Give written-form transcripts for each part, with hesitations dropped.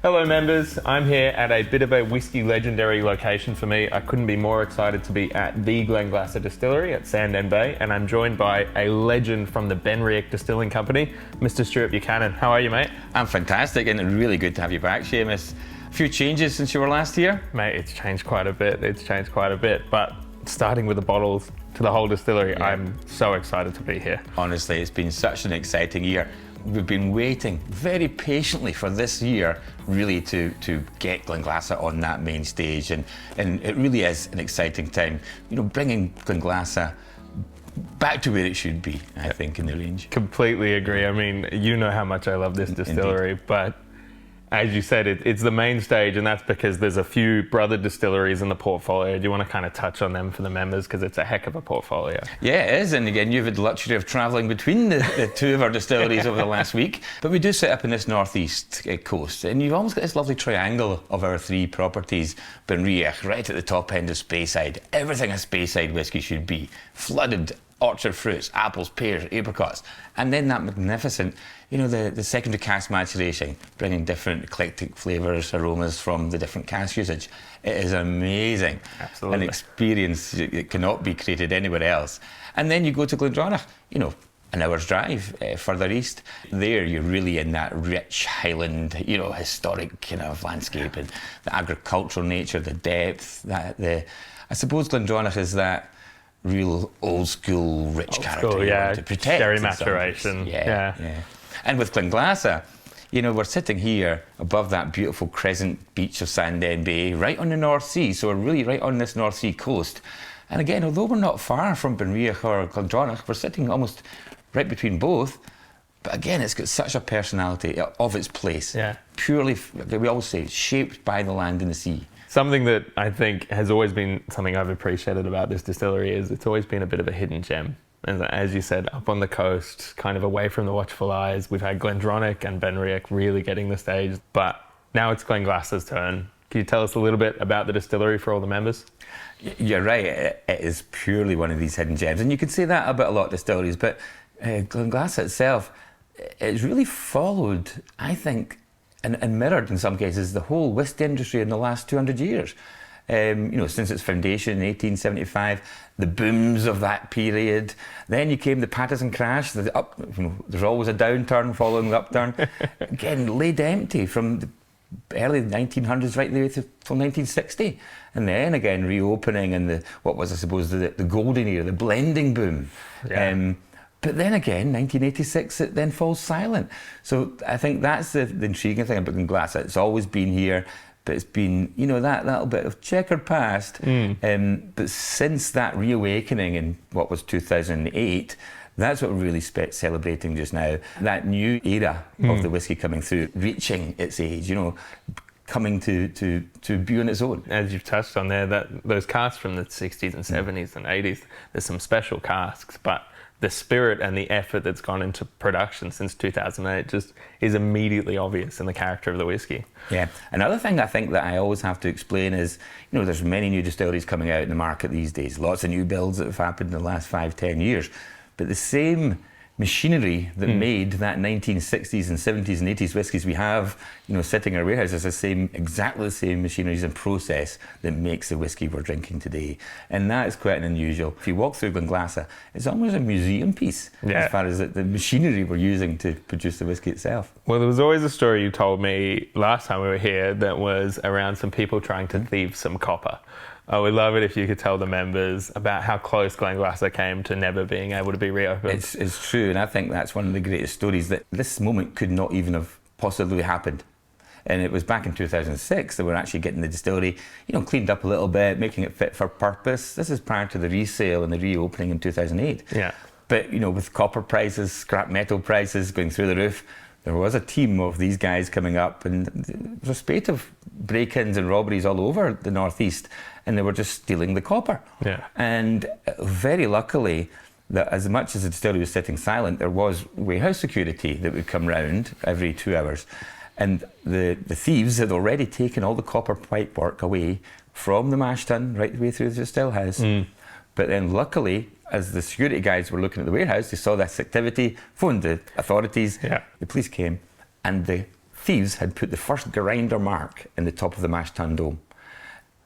Hello members, I'm here at a bit of a whiskey legendary location for me. I couldn't be more excited to be at the Glenglassaugh Distillery at Sandown Bay, and I'm joined by a legend from the Benriach Distilling Company, Mr. Stewart Buchanan. How are you, mate? I'm fantastic, and really good to have you back, Seamus. A few changes since you were last here? Mate, it's changed quite a bit, but starting with the bottles to the whole distillery, yeah. I'm so excited to be here. Honestly, it's been such an exciting year. We've been waiting very patiently for this year really to get Glenglassaugh on that main stage, and it really is an exciting time. You know, bringing Glenglassaugh back to where it should be, I think, in the range. Completely agree. I mean, you know how much I love this distillery. Indeed. But as you said, it's the main stage, and that's because there's a few brother distilleries in the portfolio. Do you want to kind of touch on them for the members, because it's a heck of a portfolio? Yeah, it is, and again, you've had the luxury of travelling between the two of our distilleries over the last week. But we do sit up in this northeast coast, and you've almost got this lovely triangle of our three properties. Benriach, right at the top end of Speyside. Everything a Speyside whisky should be. Flooded orchard fruits, apples, pears, apricots, and then that magnificent, you know, the secondary cask maturation, bringing different eclectic flavours, aromas from the different cask usage. It is amazing. Absolutely. An experience that cannot be created anywhere else. And then you go to GlenDronach, you know, an hour's drive further east. There you're really in that rich Highland, you know, historic kind of landscape, and the agricultural nature, the depth, I suppose GlenDronach is that real old school rich character you want to protect. Sherry maturation. Yeah. And with Glenglassaugh, you know, we're sitting here above that beautiful crescent beach of Sandown Bay, right on the North Sea, so we're really right on this North Sea coast. And again, although we're not far from Benriach or GlenDronach, we're sitting almost right between both. But again, it's got such a personality of its place. Yeah. Purely, we always say, shaped by the land and the sea. Something that I think has always been something I've appreciated about this distillery is it's always been a bit of a hidden gem. And as you said, up on the coast, kind of away from the watchful eyes. We've had GlenDronach and Benriach really getting the stage, but now it's Glenglassaugh's turn. Can you tell us a little bit about the distillery for all the members? You're right, it is purely one of these hidden gems. And you could say that about a lot of distilleries, but Glenglassaugh itself, it's really followed, I think, and mirrored in some cases the whole whiskey industry in the last 200 years. You know, since its foundation in 1875, the booms of that period. Then you came the Patterson crash. You know, there's always a downturn following the upturn. Again, laid empty from the early 1900s right the way till 1960, and then again reopening in what was, I suppose, the golden era, the blending boom. Yeah. But then again, 1986, it then falls silent. So I think that's the intriguing thing about Glenglassaugh. It's always been here, but it's been, you know, that little bit of checkered past. But since that reawakening in what was 2008, that's what we're really celebrating just now. That new era of the whiskey coming through, reaching its age, you know, coming to be on its own. As you've touched on there, those casks from the 60s and 70s and 80s, there's some special casks, but the spirit and the effort that's gone into production since 2008 just is immediately obvious in the character of the whiskey. Yeah. Another thing I think that I always have to explain is, you know, there's many new distilleries coming out in the market these days, lots of new builds that have happened in the last 5-10 years, but the same machinery that made that 1960s and 70s and 80s whiskies we have, you know, sitting in our warehouses, exactly the same machineries and process that makes the whiskey we're drinking today. And that is quite unusual. If you walk through Glenglassaugh, it's almost a museum piece as far as the machinery we're using to produce the whiskey itself. Well, there was always a story you told me last time we were here that was around some people trying to thieve some copper. I would love it if you could tell the members about how close Glenglassaugh came to never being able to be reopened. It's true, and I think that's one of the greatest stories, that this moment could not even have possibly happened. And it was back in 2006 that we're actually getting the distillery, you know, cleaned up a little bit, making it fit for purpose. This is prior to the resale and the reopening in 2008. Yeah. But, you know, with copper prices, scrap metal prices going through the roof, there was a team of these guys coming up, and there was a spate of break-ins and robberies all over the northeast, and they were just stealing the copper. Yeah. And very luckily, that as much as the distillery was sitting silent, there was warehouse security that would come round every 2 hours. And the thieves had already taken all the copper pipework away from the mash tun right the way through the still house. But then luckily, as the security guys were looking at the warehouse, they saw this activity, phoned the authorities, the police came, and the thieves had put the first grinder mark in the top of the mash tun dome.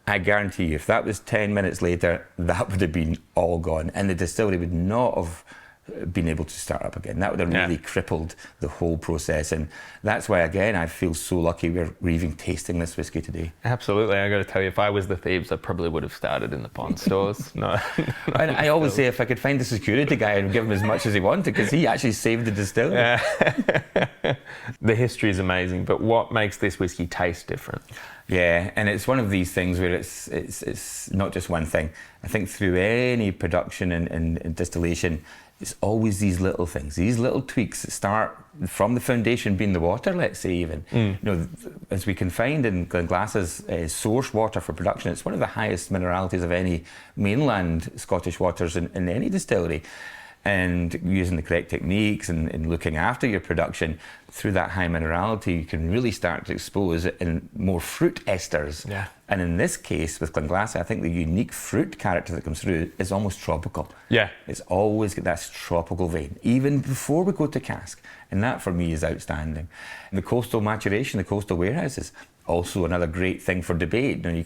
I guarantee you, if that was 10 minutes later, that would have been all gone, and the distillery would not have been able to start up again. That would have really crippled the whole process, and that's why, again, I feel so lucky we're even tasting this whiskey today. Absolutely. I got to tell you, if I was the thieves, I probably would have started in the pond stores. And I always say, if I could find the security guy, I'd give him as much as he wanted, because he actually saved the distillery. Yeah. The history is amazing, but what makes this whiskey taste different? Yeah, and it's one of these things where it's not just one thing. I think through any production and distillation, it's always these little things, these little tweaks that start from the foundation being the water, let's say even. You know, as we can find in Glenglassaugh's source water for production, it's one of the highest mineralities of any mainland Scottish waters in any distillery. And using the correct techniques and looking after your production through that high minerality, you can really start to expose it in more fruit esters. Yeah. And in this case, with Glenglassaugh, I think the unique fruit character that comes through is almost tropical. Yeah. It's always got that tropical vein, even before we go to cask. And that, for me, is outstanding. And the coastal maturation, the coastal warehouses, also another great thing for debate. You know,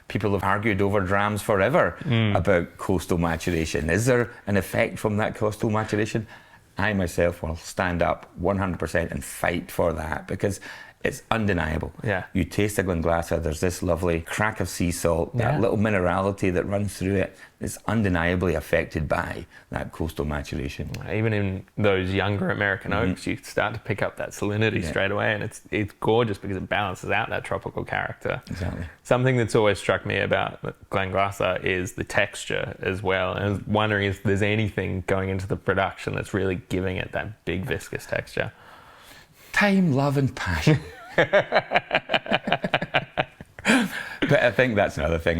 people have argued over drams forever about coastal maturation. Is there an effect from that coastal maturation? I myself will stand up 100% and fight for that, because it's undeniable. Yeah. You taste a Glenglassaugh, there's this lovely crack of sea salt, that little minerality that runs through it is undeniably affected by that coastal maturation. Even in those younger American oaks, you start to pick up that salinity straight away, and it's gorgeous because it balances out that tropical character. Exactly. Something that's always struck me about Glenglassaugh is the texture as well. And I was wondering if there's anything going into the production that's really giving it that big viscous texture. Time, love and passion. But I think that's another thing.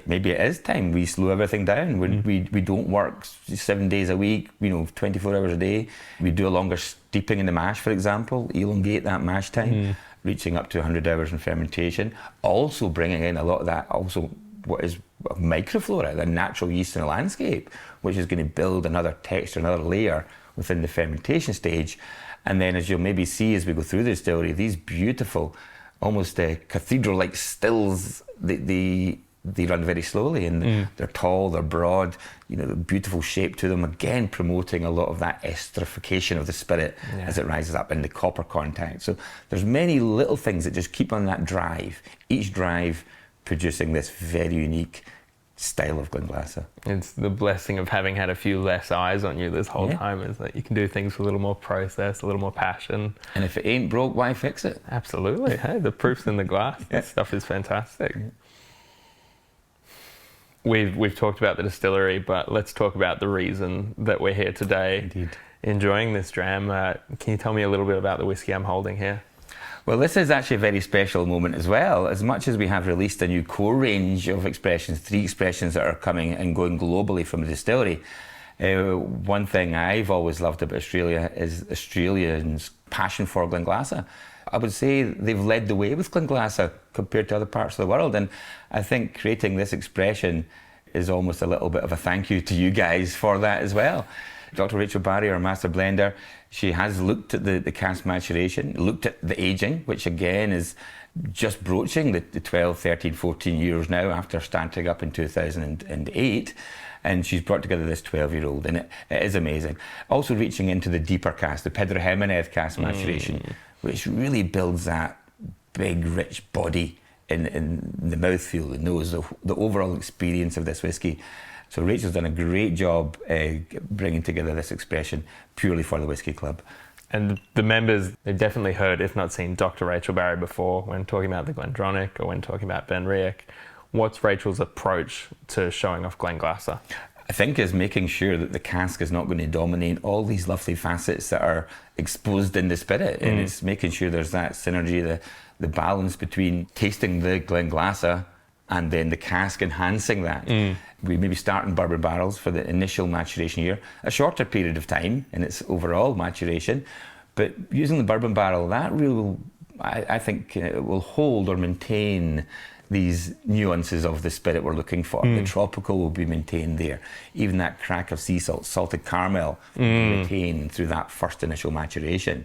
Maybe it is time. We slow everything down. We don't work 7 days a week, 24 hours a day. We do a longer steeping in the mash, for example, elongate that mash time, reaching up to 100 hours in fermentation. Also bringing in a lot of that, also what is microflora, the natural yeast in the landscape, which is going to build another texture, another layer within the fermentation stage. And then, as you'll maybe see as we go through the distillery, these beautiful, almost cathedral-like stills, they run very slowly, and they're tall, they're broad, the beautiful shape to them, again promoting a lot of that esterification of the spirit as it rises up in the copper contact. So there's many little things that just keep on that drive, each drive producing this very unique style of Glenglassaugh. It's the blessing of having had a few less eyes on you this whole time, is that you can do things with a little more process, a little more passion. And if it ain't broke, why fix it? Absolutely. Hey, the proof's in the glass. That stuff is fantastic. We've talked about the distillery, but let's talk about the reason that we're here today. Indeed. Enjoying this dram. Can you tell me a little bit about the whiskey I'm holding here? Well, this is actually a very special moment as well. As much as we have released a new core range of expressions, 3 expressions that are coming and going globally from the distillery, one thing I've always loved about Australia is Australians' passion for Glenglassaugh. I would say they've led the way with Glenglassaugh compared to other parts of the world, and I think creating this expression is almost a little bit of a thank you to you guys for that as well. Dr Rachel Barrie, our master blender, she has looked at the cask maturation, looked at the aging, which again is just broaching the 12, 13, 14 years now after starting up in 2008. And she's brought together this 12-year-old, and it is amazing. Also reaching into the deeper cask, the Pedro Ximénez cask maturation, which really builds that big, rich body in the mouthfeel, the nose, the overall experience of this whiskey. So Rachel's done a great job bringing together this expression purely for the Whisky Club. And the members, they've definitely heard, if not seen, Dr Rachel Barrie before when talking about the GlenDronach or when talking about BenRiach. What's Rachel's approach to showing off Glenglassaugh? I think is making sure that the cask is not going to dominate all these lovely facets that are exposed in the spirit. And it's making sure there's that synergy, the balance between tasting the Glenglassaugh and then the cask enhancing that. We maybe start in bourbon barrels for the initial maturation year, a shorter period of time in its overall maturation, but using the bourbon barrel, that really will, I think, will hold or maintain these nuances of the spirit we're looking for. The tropical will be maintained there. Even that crack of sea salt, salted caramel will be retained through that first initial maturation.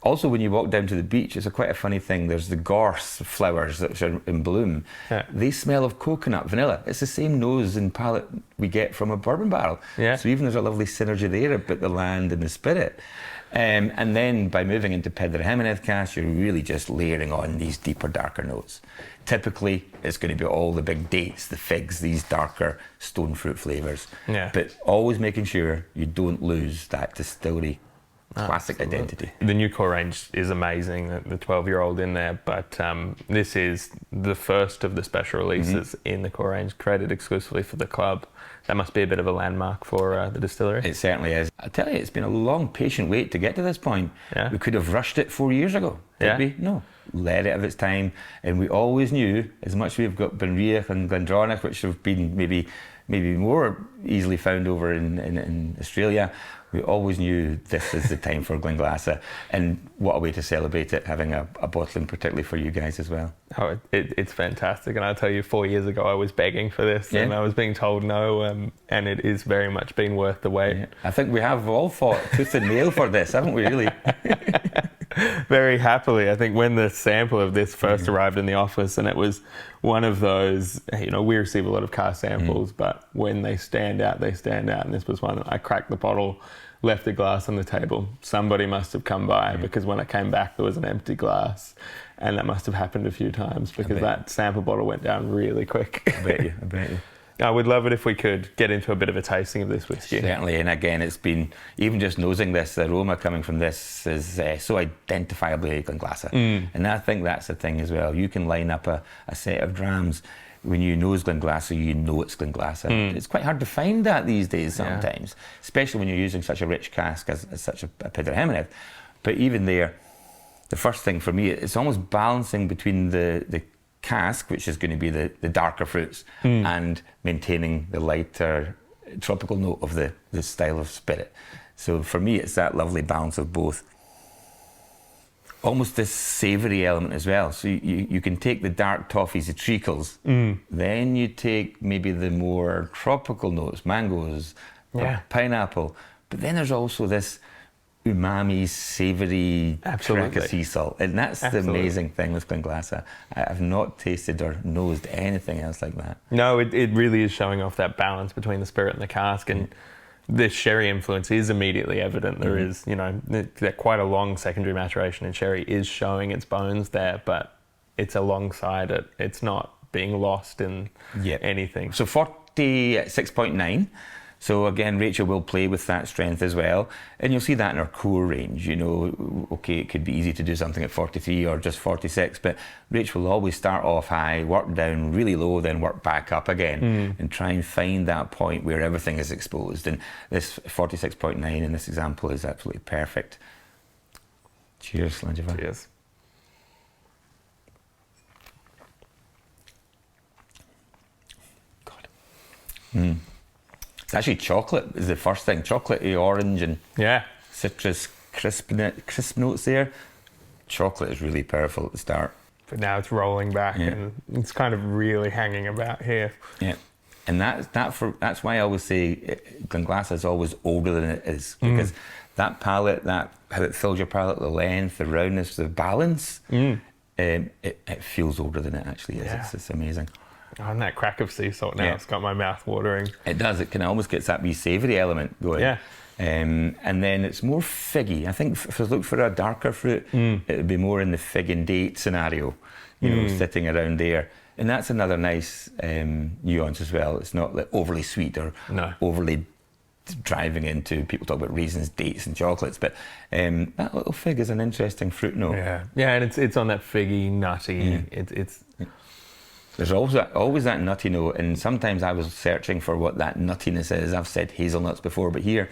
Also, when you walk down to the beach, it's quite a funny thing. There's the gorse flowers that are in bloom. Yeah. They smell of coconut, vanilla. It's the same nose and palate we get from a bourbon barrel. Yeah. So even there's a lovely synergy there about the land and the spirit. And then by moving into Pedro Ximénez cask, you're really just layering on these deeper, darker notes. Typically, it's going to be all the big dates, the figs, these darker stone fruit flavours. Yeah. But always making sure you don't lose that distillery classic identity. The new core range is amazing, the 12-year-old in there, but this is the first of the special releases in the core range, created exclusively for the club. That must be a bit of a landmark for the distillery. It certainly is. I tell you, it's been a long, patient wait to get to this point. Yeah. We could have rushed it 4 years ago, did we? No. Let it have its time. And we always knew, as much as we've got Benriach and GlenDronach, which have been maybe more easily found over in Australia, we always knew this is the time for Glenglassaugh. And what a way to celebrate it, having a bottling particularly for you guys as well. Oh, it's fantastic. And I'll tell you, 4 years ago, I was begging for this and I was being told no, and it is very much been worth the wait. Yeah. I think we have all fought tooth and nail for this, haven't we, really? Very happily. I think when the sample of this first arrived in the office, and it was one of those, we receive a lot of car samples, but when they stand out, they stand out. And this was one. I cracked the bottle, left the glass on the table. Somebody must have come by because when I came back, there was an empty glass. And that must have happened a few times because that sample bottle went down really quick. I bet you. I would love it if we could get into a bit of a tasting of this whiskey. Certainly, and again, it's been, even just nosing this, the aroma coming from this is so identifiably Glenglassaugh. And I think that's the thing as well. You can line up a set of drams. When you nose Glenglassaugh, you know it's Glenglassaugh. It's quite hard to find that these days sometimes, especially when you're using such a rich cask as such a Pedro Ximénez. But even there, the first thing for me, it's almost balancing between the cask, which is going to be the darker fruits, and maintaining the lighter tropical note of the style of spirit. So for me, it's that lovely balance of both. Almost this savoury element as well. So you can take the dark toffees, the treacles, then you take maybe the more tropical notes, mangoes, pineapple, but then there's also this umami, savoury crack of sea salt. And that's the amazing thing with Glenglassaugh. I've not tasted or nosed anything else like that. No, it really is showing off that balance between the spirit and the cask. And the sherry influence is immediately evident. There is, that quite a long secondary maturation in sherry is showing its bones there, but it's alongside it. It's not being lost in anything. So 46.9. So again, Rachel will play with that strength as well. And you'll see that in our core range. Okay, it could be easy to do something at 43 or just 46, but Rachel will always start off high, work down really low, then work back up again and try and find that point where everything is exposed. And this 46.9 in this example is absolutely perfect. Cheers, Langevin. Cheers. God. It's actually chocolate is the first thing. Chocolatey orange and citrus crisp notes there. Chocolate is really powerful at the start. But now it's rolling back and it's kind of really hanging about here. Yeah. And that's why I always say Glenglassaugh is always older than it is, because that palate, how it fills your palate, the length, the roundness, the balance, it feels older than it actually is. Yeah. It's amazing. Oh, and that crack of sea salt now, it's got my mouth watering. It does. It can almost get that wee savoury element going. Yeah. And then it's more figgy. I think if I look for a darker fruit, it would be more in the fig and date scenario, sitting around there. And that's another nice nuance as well. It's not like overly sweet or overly driving into, people talk about raisins, dates and chocolates, but that little fig is an interesting fruit note. Yeah, and it's on that figgy, nutty, There's always that nutty note, and sometimes I was searching for what that nuttiness is. I've said hazelnuts before, but here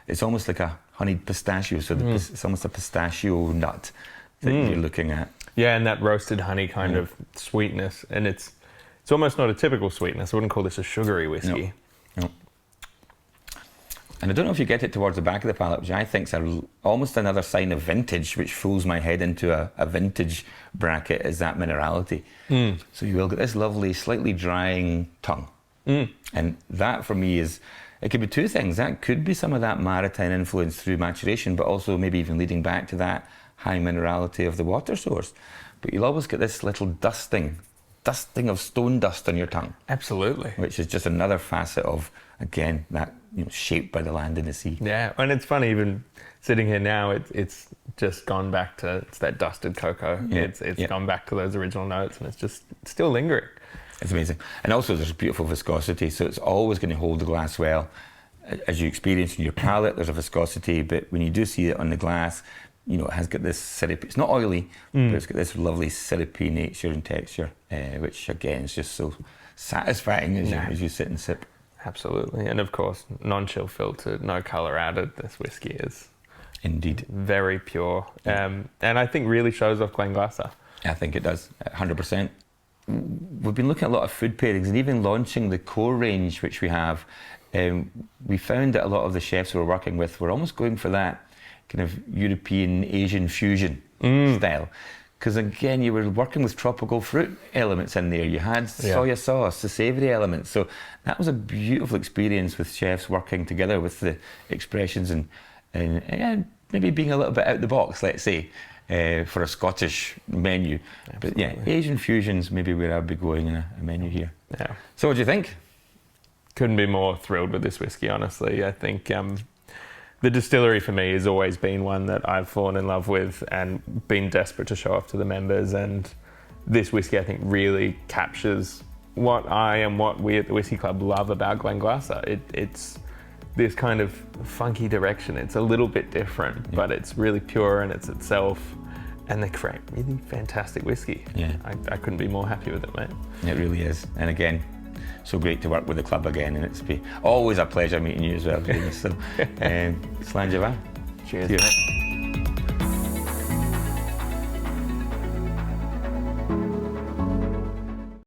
it's almost like a honeyed pistachio, so it's almost a pistachio nut that you're looking at. Yeah, and that roasted honey kind of sweetness, and it's almost not a typical sweetness. I wouldn't call this a sugary whiskey. No. And I don't know if you get it towards the back of the palate, which I think is almost another sign of vintage, which fools my head into a vintage bracket, is that minerality. So you will get this lovely, slightly drying tongue. And that for me it could be two things. That could be some of that maritime influence through maturation, but also maybe even leading back to that high minerality of the water source. But you'll always get this little dusting of stone dust on your tongue. Absolutely. Which is just another facet of, again, that, you know, shaped by the land and the sea. Yeah, and it's funny, even sitting here now, it's just gone back to, it's that dusted cocoa. Yeah. It's gone back to those original notes, and it's just still lingering. It's amazing. And also there's beautiful viscosity, so it's always going to hold the glass well. As you experience in your palate, there's a viscosity, but when you do see it on the glass, you know, it has got this syrupy, it's not oily, but it's got this lovely syrupy nature and texture, which again is just so satisfying as you sit and sip. Absolutely. And of course, non-chill filtered, no colour added. This whiskey is indeed very pure. And I think really shows off Glenglassaugh. I think it does, 100%. We've been looking at a lot of food pairings and even launching the core range, which we have. We found that a lot of the chefs we were working with were almost going for that kind of European Asian fusion style, because again you were working with tropical fruit elements in there. You had soya sauce, the savoury elements, so that was a beautiful experience with chefs working together with the expressions and maybe being a little bit out the box, let's say, for a Scottish menu. Absolutely. But yeah, Asian fusion's maybe where I'd be going in a menu here. Yeah. So what do you think? Couldn't be more thrilled with this whiskey, honestly. I think the distillery for me has always been one that I've fallen in love with and been desperate to show off to the members, and this whiskey I think really captures what I and what we at the Whisky Club love about Glenglassaugh. It's this kind of funky direction. It's a little bit different, but it's really pure and it's itself, and they create really fantastic whiskey. Yeah. I couldn't be more happy with it, mate. It really is. And again, so great to work with the club again, and it's been always a pleasure meeting you as well. So, Slán Giovanni. Cheers. Cheers.